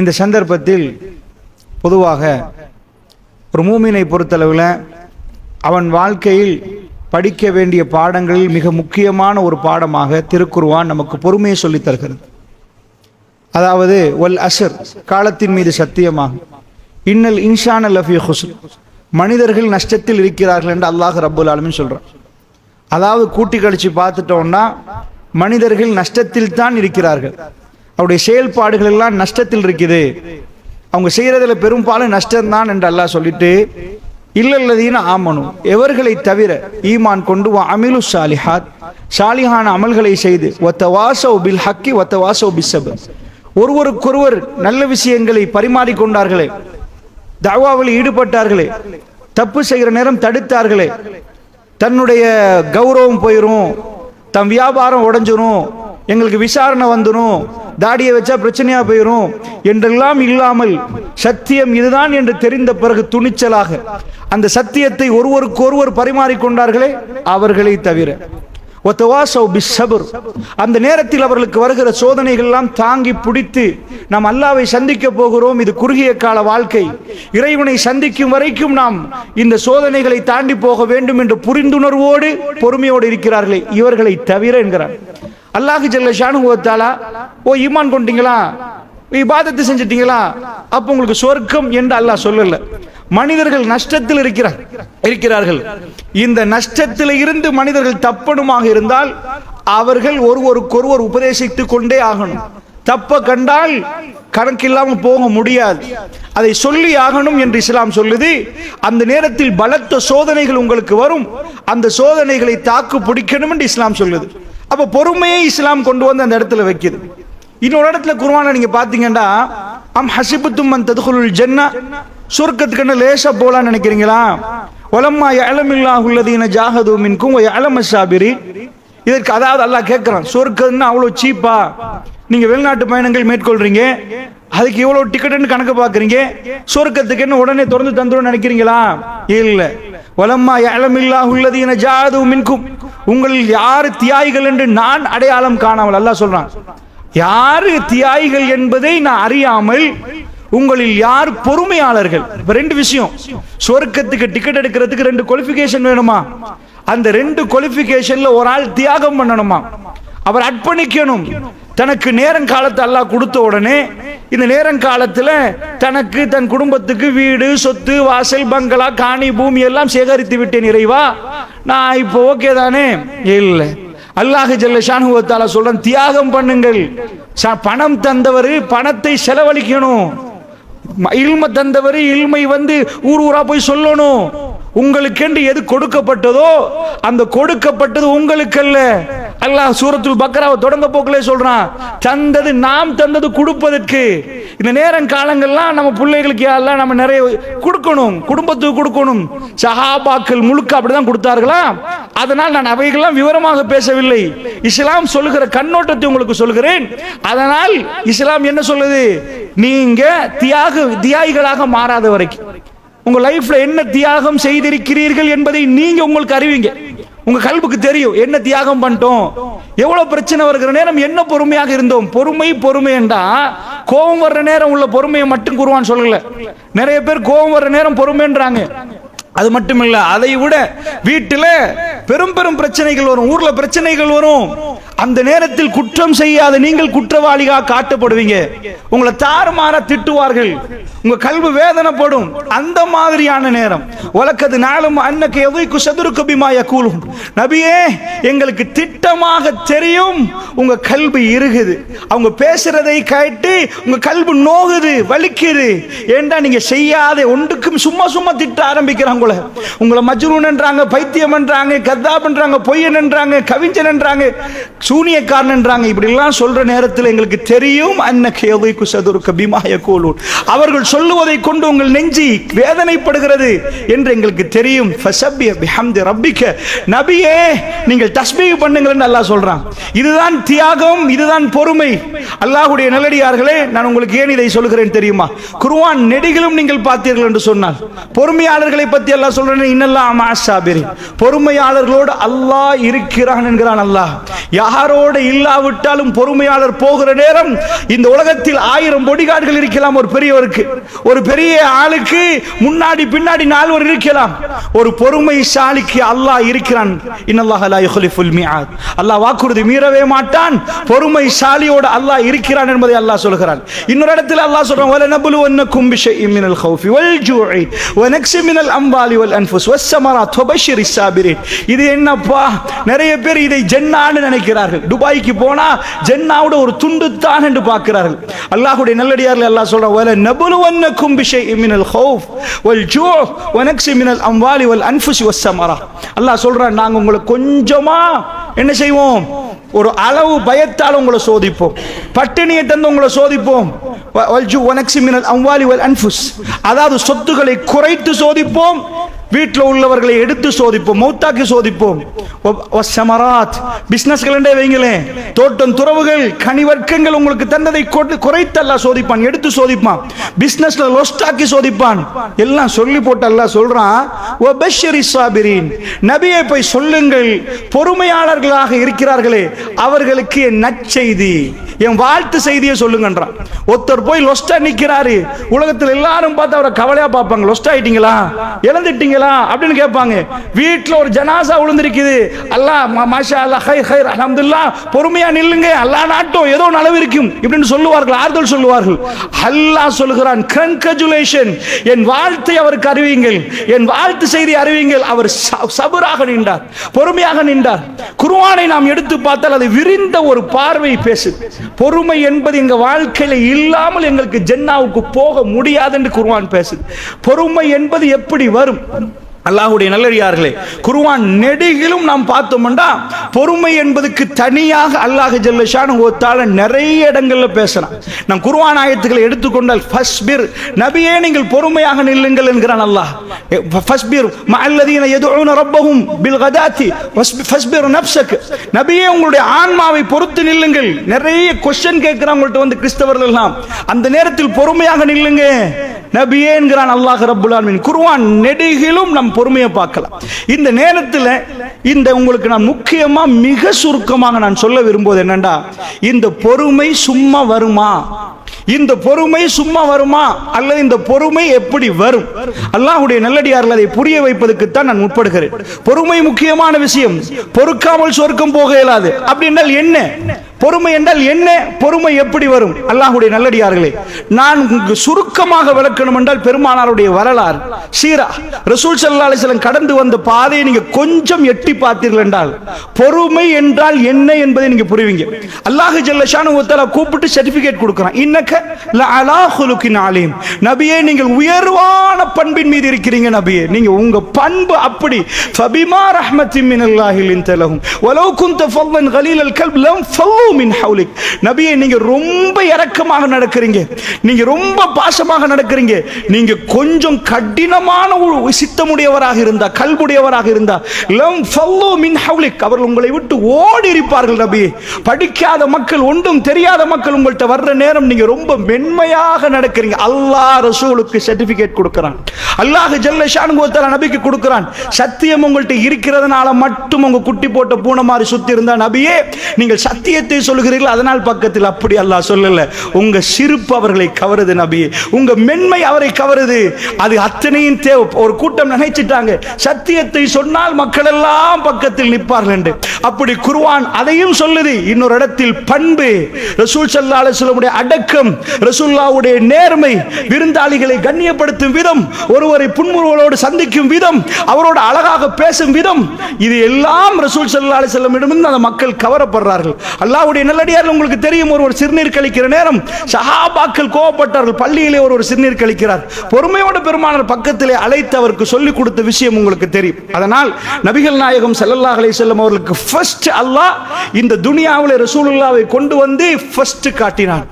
இந்த சந்தர்ப்பத்தில் பொதுவாக ஒரு மூமினை பொறுத்தளவில் அவன் வாழ்க்கையில் படிக்க வேண்டிய பாடங்களில் மிக முக்கியமான ஒரு பாடமாக திருக்குர்ஆன் நமக்கு பொறுமையை சொல்லித் தருகிறது. அதாவது வல் அஸ்ர், காலத்தின் மீது சத்தியமாக, இன்னல் இன்சான லஃபீ ஹுஸ்ர், மனிதர்கள் நஷ்டத்தில் இருக்கிறார்கள் என்று அல்லாஹ் ரப்புல் ஆலமீன் சொல்றான். அதாவது கூட்டி கழிச்சு பார்த்துட்டோம்னா மனிதர்கள் நஷ்டத்தில் தான் இருக்கிறார்கள், அவருடைய செயல்பாடுகள் எல்லாம் நஷ்டத்தில் இருக்குது, அவங்க செய்யறதுல பெரும்பாலும் நஷ்டம்தான் என்று அல்லாஹ் சொல்லிட்டு, இல்லல்லதீன ஆமனு, எவர்களை தவிர ஈமான் கொண்டு அமிலு சாலிஹாத், சாலிஹான அமல்களை செய்து, வத்தவாசௌ பில் ஹக்கி வத்தவாசௌ பிஸ்ஸப்ர், ஒருவருக்கொருவர் நல்ல விஷயங்களை பரிமாறிக்கொண்டார்களே, தஅவாவில் ஈடுபட்டார்களே, தப்பு செய்கிற நேரம் தடுத்தார்களே, தன்னுடைய கௌரவம் போயிடும், தம் வியாபாரம் உடைஞ்சிரும், எங்களுக்கு விசாரணை வந்துடும், தாடியை வச்சா பிரச்சனையா போயிடும் என்றெல்லாம் இல்லாமல் சத்தியம் இதுதான் என்று தெரிந்த பிறகு துணிச்சலாக அந்த சத்தியத்தை ஒருவருக்கொருவர் பரிமாறிக்கொண்டார்களே, அவர்களை தவிர அந்த நேரத்தில் அவர்களுக்கு வருகிற சோதனைகள் எல்லாம் தாங்கி பிடித்து நாம் அல்லாஹ்வை சந்திக்க போகிறோம், இது குறுகிய கால வாழ்க்கை, இறைவனை சந்திக்கும் வரைக்கும் நாம் இந்த சோதனைகளை தாண்டி போக வேண்டும் என்று புரிந்துணர்வோடு பொறுமையோடு இருக்கிறார்களே, இவர்களை தவிர என்கிறார் அல்லாஹ் ஜல்ல ஷானுஹு வ தஆலா. ஓ ஈமான் கொண்டீங்களா, இபாதத்து செஞ்சிட்டீங்களா, அப்ப உங்களுக்கு சொர்க்கம் என்று அல்லாஹ் சொல்லல. மனிதர்கள் நஷ்டத்தில் இருக்கிறார்கள், இந்த நஷ்டத்தில் இருந்து மனிதர்கள் தப்பணுமாக இருந்தால் அவர்கள் ஒருவருக்கொருவர் உபதேசித்துக் கொண்டே ஆகணும். தப்ப கண்டால் கணக்கில்லாம போக முடியாது, அதை சொல்லி ஆகணும் என்று இஸ்லாம் சொல்லுது. அந்த நேரத்தில் பலத்த சோதனைகள் உங்களுக்கு வரும், அந்த சோதனைகளை தாக்கு பிடிக்கணும் என்று இஸ்லாம் சொல்லுது. அப்ப பொறுமையை இஸ்லாம் கொண்டு வந்து அந்த இடத்துல வைக்குது. இன்னொரு இடத்துல குர்ஆன்ல நீங்க பாத்தீங்கன்னா, அம் ஹஸிபத்தும் அன் தத்குலுல் ஜன்னah, சொர்க்கத்துக்கு லேசா போலான்னு நினைக்கிறீங்களா, வலம்மா யஅலமில்லாஹு அல்லதீன ஜாஹது மின்கும் வ யஅலமஸ் ஸாபிரீன். இதற்கு அதாவது அல்லாஹ் கேட்கிறான், சொர்க்கம்னா அவ்வளவு சீப்பா, நீங்க வெளிநாட்டு பயணங்கள் மேற்கொள்றீங்க, அதுக்கு இவ்வளவு டிக்கெட்னு கணக்கு பாக்குறீங்க, சொர்க்கத்துக்கு என்ன உடனே திறந்து தந்துரும் நினைக்கிறீங்களா? இல்ல. வலம்மா யஅலமில்லாஹு அல்லதீன ஜாஹது மின்கும், உங்களில் யார் தியாகிகள் என்று நான் அடையாளம் காணாமல், அல்லாஹ் சொல்றான், யாரு தியாகிகள் என்பதை நான் அறியாமல் உங்களில் யார் பொறுமையாளர்கள். இப்ப ரெண்டு விஷயம், சொர்க்கத்துக்கு டிக்கெட் எடுக்கிறதுக்கு ரெண்டு குவாலிஃபிகேஷன் வேணுமா, அந்த ரெண்டு குவாலிஃபிகேஷன்ல ஒரு ஆள் தியாகம் பண்ணணுமா, அவர் அர்ப்பணிக்கணும். தனக்கு நேரங்காலத்தை அல்லாஹ் கொடுத்த உடனே இந்த நேரங்காலத்துல தனக்கு தன் குடும்பத்துக்கு வீடு சொத்து வாசல் பங்களா காணி பூமி எல்லாம் சேகரித்து விட்டேன் இறைவா, நான் இப்போ ஓகே தானே? இல்லை. அல்லாஹ் ஜல்ல ஷானுஹு வ தஆலா சொல்றான், தியாகம் பண்ணுங்கள். பணம் தந்தவர் பணத்தை செலவழிக்கணும், இல்ம தந்தவர் இல்மை வந்து ஊர் ஊரா போய் சொல்லணும். உங்களுக்கென்று எது கொடுக்கப்பட்டதோ அந்த கொடுக்கப்பட்டது உங்களுக்கல்ல. அல்லாஹ் சூரத்துல் பக்ராவை தொடங்க போக்கிலே சொல்றான், தந்தது நாம் தந்தது கொடுப்பதற்கு. இந்த நேரம் காலங்கள்லாம் நம்ம பிள்ளைகளுக்கு எல்லாம் நம்ம நிறைய கொடுக்கணும், குடும்பத்துக்கு கொடுக்கணும். சஹாபாக்கள் முழுக்க அப்படிதான் கொடுத்தார்களா? அதனால் நான் அவைகள்லாம் விவரமாக பேசவில்லை, இஸ்லாம் சொல்லுகிற கண்ணோட்டத்தை உங்களுக்கு சொல்கிறேன். அதனால் இஸ்லாம் என்ன சொல்லுது, நீங்க தியாகிகளாக மாறாத வரைக்கும் உங்க லைஃப்ல என்ன தியாகம் செய்திருக்கிறீர்கள் என்பதை நீங்க உங்களுக்கு அறிவீங்க. உங்க கல்புக்கு தெரியும் என்ன தியாகம் பண்ணிட்டோம், எவ்வளவு பிரச்சனை வருகிற நேரம் என்ன பொறுமையாக இருந்தோம். பொறுமை என்றா கோபம் வர்ற நேரம் உள்ள பொறுமையை மட்டும் குர்ஆன் சொல்லல. நிறைய பேர் கோபம் வர்ற நேரம் பொறுமைன்றாங்க. அது மட்டும் இல்ல, அதை விட வீட்டுல பெரும் பெரும் பிரச்சனைகள் வரும், ஊர்ல பிரச்சனைகள் வரும். அந்த நேரத்தில் குற்றம் செய்யாத நீங்கள் குற்றவாளியாக காட்டப்படுவீங்க, உங்களை தாறுமாற திட்டுவார்கள், உங்க கல்வி வேதனைப்படும். அந்த மாதிரியான நேரம் வலக்கது நாளும் அன்னக்கு எதைக்கு சதுருக்கு பிமா யகூலும், நபியே எங்களுக்கு திட்டமாக தெரியும் உங்க கல்வி இருகுது, அவங்க பேசுறதை கேட்டு உங்க கல்வி நோகுது வலிக்குது. ஏண்டா நீங்க செய்யாத ஒன்றுக்கும் சும்மா சும்மா திட்ட ஆரம்பிக்கிறாங்க. உங்களை மஜ்னூன் என்றாங்க, பைத்தியம் என்றாங்க, கத்தாப் என்றாங்க, பொய்யன் என்றாங்க, கவிஞன் என்றாங்க, சூனியக்காரன் என்றாங்க. இப்படி எல்லாம் சொல்ற நேரத்தில் எங்களுக்கு தெரியும் அன்னக்கு யதைகு சதுருக பிமா யகூலூன், அவர்கள் சொல்லுவதை கொண்டு உங்கள் நெஞ்சி வேதனைப்படுகிறது என்று எங்களுக்கு தெரியும். ஃபஸப்பிஹ் பிஹம்தி ரப்பிக, நபியே நீங்கள் தஸ்பீஹ் பண்ணுங்கள் என்று அல்லாஹ் சொல்றான். இதுதான் தியாகம், இதுதான் பொறுமை. அல்லாஹ்வுடைய நல்லடியார்களே, நான் உங்களுக்கு ஏன் இதை சொல்கிறேன் தெரியுமா? குர்ஆன் நெடிகளும் நீங்கள் பார்த்தீர்கள் என்று சொன்னால் பொறுமையாளர்களை பற்றி அல்லாஹ் சொல்றேன், இன்னல்லாஹ் மஅஸ் ஸாபிரீன், பொறுமையாளர்களோடு அல்லாஹ் இருக்கிறான் என்கிறான். அல்லாஹ் யா யாரோட இல்லாவிட்டாலும் பொறுமையாளர் போகிற நேரம் இந்த உலகத்தில் 1000 பொடிகார்டுகள் இருக்கலாம். ஒரு பெரியவருக்கு, ஒரு பெரிய ஆளுக்கு முன்னாடி பின்னாடி 4 இருக்கலாம். ஒரு பொறுமைசாலிக்கு அல்லாஹ் இருக்கிறான். இன்னல்லாஹ லா யுக்லிஃபுல் மிஆத். அல்லாஹ் வாக்குறுதி மீறவே மாட்டான். பொறுமைசாலியோட அல்லாஹ் இருக்கிறான் என்பதை அல்லாஹ் சொல்கிறான். இன்னொரு இடத்தில் அல்லாஹ் சொல்றான், வல நபுலுவன்னக்கும் பிஷைஇம் மினல் கௌஃபி வல் ஜூஇ வ நக்ஸி மினல் அம்வாலி வல் அன்ஃபுஸ் வஸ்ஸமராத் வபஷிரிஸ் சாபிரீன். இது என்னப்பா? நிறைய பேர் இதை ஜென்னான்னு நினைக்கிறார்கள். துபாய்க்கு போனா ஜென்னாவோட ஒரு துண்டு தான் என்று பார்க்கிறார்கள். அல்லாஹ்வுடைய நல்லடியார்கள் அல்லாஹ் சொல்றான், வல நபுலுவன்னக்கும் பிஷைஇம் மினல் கௌஃப் வல் ஜூ வ நக்ஸி மினல் அம்வாலி வல் அன்ஃபுஸ் வஸ்ஸமரா. அல்லாஹ் சொல்றான், நாங்க உங்களை கொஞ்சமா என்ன செய்வோம்? ஒரு அளவு பயத்தால் உங்களை சோதிப்போம், பட்டினியை தந்து உங்களை சோதிப்போம். அதாவது சொத்துக்களை குறைத்து சோதிப்போம், வீட்டில் உள்ளவர்களை எடுத்து சோதிப்போம், மௌத்தாக்கி சோதிப்போம். பிசினஸ்கள் வைங்களேன், தோட்டம் துறவுகள் கனிவர்க்கங்கள் உங்களுக்கு தந்ததை குறைத்து அல்லாஹ் சோதிப்பான், எடுத்து சோதிப்பான். பிசினஸ்ல லொஸ்டாக்கி சோதிப்பான். எல்லாம் சொல்லி போட்டு அல்லாஹ் சொல்றான், நபியை போய் சொல்லுங்கள், பொறுமையாளர்களாக இருக்கிறார்களே அவர்களுக்கு என் நற்செய்தி, என் வாழ்த்து செய்தியை சொல்லுங்கன்றான். ஒருத்தர் போய் லொஸ்டா நிக்கிறாரு, உலகத்தில் எல்லாரும் பார்த்து அவரை கவலையா பார்ப்பாங்க. லொஸ்ட் ஆயிட்டீங்களா, இழந்துட்டீங்களா அப்படின்னு கேட்பாங்க. வீட்டில் ஒரு ஜனாசா விழுந்திருக்குது, அல்லாஹ் மாஷா அல்லாஹ் ஹைர் ஹைர் அல்ஹம்துலில்லாஹ், பொறுமையா நில்லுங்க, அல்லாஹ் நாட்டும் ஏதோ நலவு இருக்கும் இப்படின்னு சொல்லுவார்கள், ஆறுதல் சொல்லுவார்கள். அல்லாஹ் சொல்லுகிறான், கங்க்ராச்சுலேஷன், என் வாழ்த்தை அவருக்கு அறிவியுங்கள், என் வாழ்த்து செய்தி அறிவியுங்கள். அவர் சபராக நின்றார், பொறுமையாக நின்றார். குர்ஆனை நாம் எடுத்து பார்த்தால் அது விரிந்த ஒரு பார்வை பேசுது. பொறுமை என்பது எங்க வாழ்க்கையில இல்லாமல் எங்களுக்கு ஜன்னாவுக்கு போக முடியாது என்று குர்ஆன் பேசுது. பொறுமை என்பது எப்படி வரும்? அல்லாஹ்வுடைய நல்லடியார்களே, குர்ஆன் நெடுகிலும் நாம் பார்த்தோம்னா பொறுமை என்பதுக்கு தனியாக அல்லாஹ் ஜல்ல ஷானுஹு வ தஆலா நிறைய இடங்கள்ல பேசுறான். நாம் குர்ஆன் ஆயத்துக்களை எடுத்துக்கொண்டால் ஃபஸ்பிர், நபியே நீங்கள் பொறுமையாக நில்லுங்கள் என்கிறான் அல்லாஹ். ஃபஸ்பிர் மஅல்லதீன யதுஊன ரப்பஹும் பில் கதாத்தி ஃபஸ்பிர் நஃப்ஸக், நபியே உங்களுடைய ஆன்மாவை பொறுத்து நில்லுங்கள். நிறைய क्वेश्चन கேட்கறவங்கள்ட்ட வந்து கிறிஸ்தவர்கள் எல்லாம் அந்த நேரத்தில் பொறுமையாக நில்லுங்க நபியே என்கிறான் அல்லாஹ் ரப்புல் ஆலமீன். குர்ஆன் நெடுகிலும் நம் பொறுமையை பார்க்கலாம். இந்த நேரத்தில் இந்த உங்களுக்கு நான் முக்கியமா மிக சுருக்கமாக நான் சொல்ல விரும்புவது என்னண்டா, இந்த பொறுமை சும்மா வருமா? இந்த பொறுமை சும்மா வருமா அல்லது இந்த பொறுமை எப்படி வரும்? அல்லாஹ்வுடைய நல்லடியார்கள் அதை புரிய வைப்பதற்கு தான் நான் முற்படுகிறேன். பொறுமை முக்கியமான விஷயம். பொறுக்காமல் சொர்க்கம் போக இயலாது. அப்படி என்றால் என்ன? பொறுமை என்றால் என்ன? பொறுமை எப்படி வரும்? அல்லாஹ்வுடைய நல்லடியார்களே, நான் சுருக்கமாக விளக்கணும் என்றால் பெருமானாருடைய வரலாறு, சீரா, ரசூல் ஸல்லல்லாஹு அலைஹி வஸல்லம் கடந்து வந்த பாதையை நீங்க கொஞ்சம் எட்டி பார்த்தீர்கள் என்றால் பொறுமை என்றால் என்ன என்பதை நீங்க புரிவீங்க. அல்லாஹ் ஜல்ல ஷானுஹு வ தஆலா கூப்பிட்டு சர்டிபிகேட் கொடுக்கிறான், இன்னக லஅலா குலுகின் அலீம், நபியே நீங்கள் உயர்வான பண்பின் மீது இருக்கிறீங்க. நபியே நீங்க உங்க பண்பு அப்படி. ஃபபிமா ரஹ்மத்தின் மினல்லாஹி லின்த லஹும் வலவ் குன்த ஃபல்லன் கலீலல் கல்ப் லம் ஃபல்லு மின் ஹவுலிக், நபியே நீங்க ரொம்ப இரக்கமாக நடக்கிறீங்க, நீங்க ரொம்ப பாசமாக நடக்கிறீங்க. நீங்க கொஞ்சம் கடினமான சித்தமுடையவராக இருந்தா, கல்புடையவராக இருந்தா லம் ஃபல்லு மின் ஹவுலிக், அவர்கள் உங்களை விட்டு ஓடி இருப்பார்கள். நபியே படிக்காத மக்கள், ஒன்றும் தெரியாத மக்கள் உங்கள்கிட்ட வர்ற நேரம் நீங்க ரொம்ப மென்மையாக நடக்கிறீங்க. அல்லாஹ் ரசூலுக்கு சர்டிபிகேட் கொடுக்கிறான். அல்லாஹ் ஜல்ல ஷானுஹு வ தஆலா நபிக்கு கொடுக்கிறான். சத்தியம் உங்கள்கிட்ட இருக்கிறதுனால மட்டும் உங்க குட்டி போட்ட பூனை மாதிரி சுத்தி இருந்தா நபியே நீங்கள் சத்தியத்தை சொல்லுகிறீர்கள், அதனால் பக்கத்தில் அப்படி அல்லாஹ் சொல்லல. உங்க சிரிப்பு அவர்களை கவருது நபியே, உங்க மென்மை அவரை கவருது. அது அத்தனையும் தேவை. ஒரு கூட்டம் நினைச்சிட்டாங்க சத்தியத்தை சொன்னால் மக்கள் எல்லாம் பக்கத்தில் நிற்பார்கள் என்று. அப்படி குர்ஆன் அதையும் சொல்லுது. இன்னொரு இடத்தில் பண்பு, ரசூல் ஸல்லல்லாஹு அலைஹி வஸல்லம் அடக்கம், ரசூலுல்லாஹ்வுடைய நேர்மை, விருந்தாளிகளை கண்ணியப்படுத்தும் விதம், ஒருவரை புன்முறுவலோடு சந்திக்கும் விதம், அவரோடு அழகாக பேசும் விதம், இது எல்லாம் ரசூல் ஸல்லல்லாஹு அலைஹி வஸல்லம் இடமிருந்து அந்த மக்கள் கவரப்படுறார்கள். அல்லாஹ்வுடைய நல்லடியார்கள் உங்களுக்கு தெரியும், ஒருவர் சிறுநீர் கழிக்கிற நேரம் சஹாபாக்கள் கோபப்பட்டார்கள். பள்ளியிலே ஒருவர் சிறுநீர் கழிக்கிறார், பொறுமையோடு பெருமானார் பக்கத்திலே அழைத்து அவருக்கு சொல்லிக் கொடுத்த விஷயம் உங்களுக்கு தெரியும். அதனால் நபிகள் நாயகம் ஸல்லல்லாஹு அலைஹி வஸல்லம் அவர்களுக்கு ஃபர்ஸ்ட் அல்லாஹ் இந்த துனியாவிலே ரசூலுல்லாஹ்வை கொண்டு வந்து ஃபர்ஸ்ட் காட்டினான்.